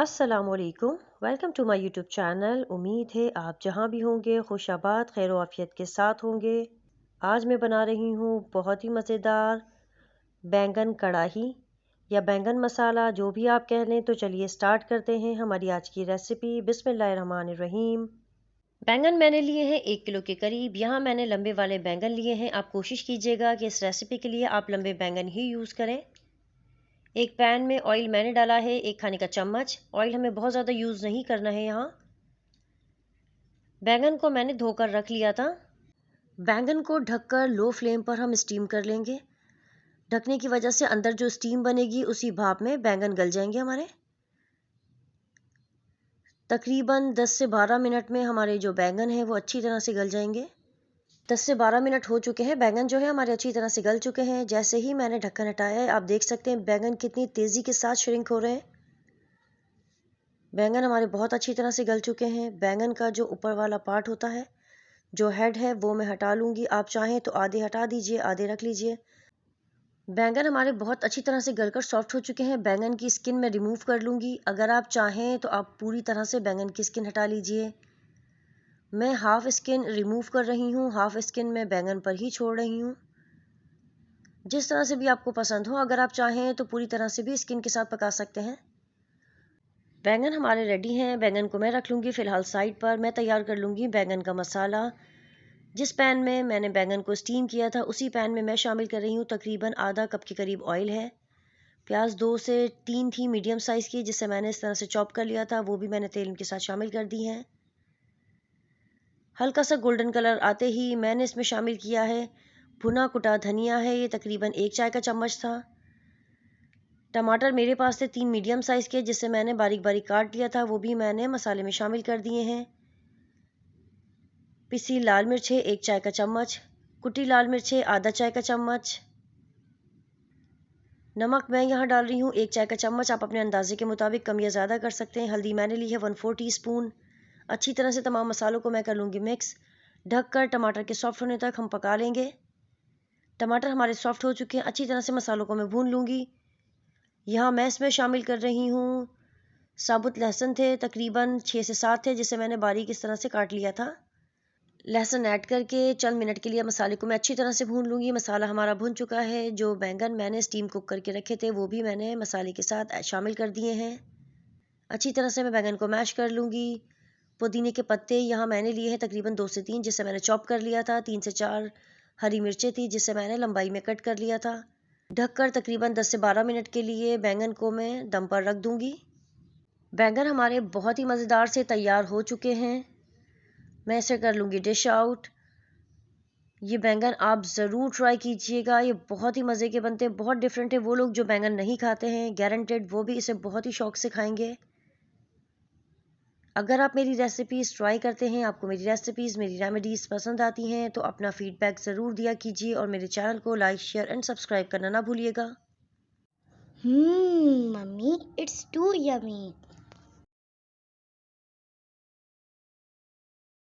अस्सलामुअलैकुम। Welcome to my YouTube channel. उम्मीद है आप जहां भी होंगे खुशाबाद खैर आफियत के साथ होंगे। आज मैं बना रही हूं बहुत ही मज़ेदार बैंगन कढ़ाई या बैंगन मसाला, जो भी आप कह लें। तो चलिए स्टार्ट करते हैं हमारी आज की रेसिपी। बिस्मिल्लाहिर्रहमानिर्रहीम। बैंगन मैंने लिए हैं 1 किलो के करीब। यहाँ मैंने लंबे वाले बैंगन लिए हैं। आप कोशिश कीजिएगा कि इस रेसिपी के लिए आप लंबे बैंगन ही यूज़ करें। एक पैन में ऑयल मैंने डाला है 1 खाने का चम्मच। ऑयल हमें बहुत ज़्यादा यूज़ नहीं करना है यहाँ। बैंगन को मैंने धोकर रख लिया था। बैंगन को ढककर लो फ्लेम पर हम स्टीम कर लेंगे। ढकने की वजह से अंदर जो स्टीम बनेगी उसी भाप में बैंगन गल जाएंगे हमारे। तकरीबन 10 से 12 मिनट में हमारे जो बैंगन हैं वो अच्छी तरह से गल जाएंगे। 10 से 12 मिनट हो चुके हैं। बैंगन जो है हमारे अच्छी तरह से गल चुके हैं। जैसे ही मैंने ढक्कन हटाया है, आप देख सकते हैं बैंगन कितनी तेज़ी के साथ श्रिंक हो रहे हैं। बैंगन हमारे बहुत अच्छी तरह से गल चुके हैं। बैंगन का जो ऊपर वाला पार्ट होता है, जो हेड है, वो मैं हटा लूँगी। आप चाहें तो आधे हटा दीजिए, आधे रख लीजिए। बैंगन हमारे बहुत अच्छी तरह से गलकर सॉफ्ट हो चुके हैं। बैंगन की स्किन मैं रिमूव कर लूँगी। अगर आप चाहें तो आप पूरी तरह से बैंगन की स्किन हटा लीजिए। मैं हाफ़ स्किन रिमूव कर रही हूँ, हाफ़ स्किन मैं बैंगन पर ही छोड़ रही हूँ। जिस तरह से भी आपको पसंद हो, अगर आप चाहें तो पूरी तरह से भी स्किन के साथ पका सकते हैं। बैंगन हमारे रेडी हैं। बैंगन को मैं रख लूँगी फ़िलहाल साइड पर। मैं तैयार कर लूँगी बैंगन का मसाला। जिस पैन में मैंने बैंगन को स्टीम किया था, उसी पैन में मैं शामिल कर रही हूँ तकरीबन आधा कप के करीब ऑयल है। प्याज 2 से 3 थी मीडियम साइज़ की, जिसे मैंने इस तरह से चॉप कर लिया था, वो भी मैंने तेल के साथ शामिल कर दी हैं। हल्का सा गोल्डन कलर आते ही मैंने इसमें शामिल किया है भुना कुटा धनिया है, ये तकरीबन 1 चाय का चम्मच था। टमाटर मेरे पास थे 3 मीडियम साइज़ के, जिसे मैंने बारीक बारीक काट लिया था, वो भी मैंने मसाले में शामिल कर दिए हैं। पिसी लाल मिर्च है 1 चाय का चम्मच। कुटी लाल मिर्च है आधा चाय का चम्मच। नमक मैं यहाँ डाल रही हूँ 1 चाय का चम्मच। आप अपने अंदाजे के मुताबिक कम या ज़्यादा कर सकते हैं। हल्दी मैंने ली है 1/4 टीस्पून। अच्छी तरह से तमाम मसालों को मैं कर लूँगी मिक्स। ढककर टमाटर के सॉफ्ट होने तक हम पका लेंगे। टमाटर हमारे सॉफ्ट हो चुके हैं। अच्छी तरह से मसालों को मैं भून लूँगी। यहाँ मैं इसमें शामिल कर रही हूँ साबुत लहसुन थे, तकरीबन 6 से 7 थे, जिसे मैंने बारीक इस तरह से काट लिया था। लहसुन ऐड करके चंद मिनट के लिए मसाले को मैं अच्छी तरह से भून लूँगी। मसाला हमारा भुन चुका है। जो बैंगन मैंने स्टीम कुक करके रखे थे, वो भी मैंने मसाले के साथ शामिल कर दिए हैं। अच्छी तरह से मैं बैंगन को मैश कर लूँगी। पुदीने के पत्ते यहाँ मैंने लिए हैं तकरीबन 2 से 3, जिसे मैंने चॉप कर लिया था। 3 से 4 हरी मिर्चें थी, जिसे मैंने लंबाई में कट कर लिया था। ढककर तकरीबन 10 से 12 मिनट के लिए बैंगन को मैं दम पर रख दूँगी। बैंगन हमारे बहुत ही मज़ेदार से तैयार हो चुके हैं। मैं इसे कर लूँगी डिश आउट। ये बैंगन आप ज़रूर ट्राई कीजिएगा। ये बहुत ही मज़े के बनते हैं, बहुत डिफरेंट है। वो लोग जो बैंगन नहीं खाते हैं, गारंटेड वो भी इसे बहुत ही शौक से खाएंगे। अगर आप मेरी रेसिपीज़ ट्राई करते हैं, आपको मेरी रेसिपीज़, मेरी रेमेडीज़ पसंद आती हैं, तो अपना फ़ीडबैक ज़रूर दिया कीजिए और मेरे चैनल को लाइक, शेयर एंड सब्सक्राइब करना ना भूलिएगा। Mummy, it's too yummy.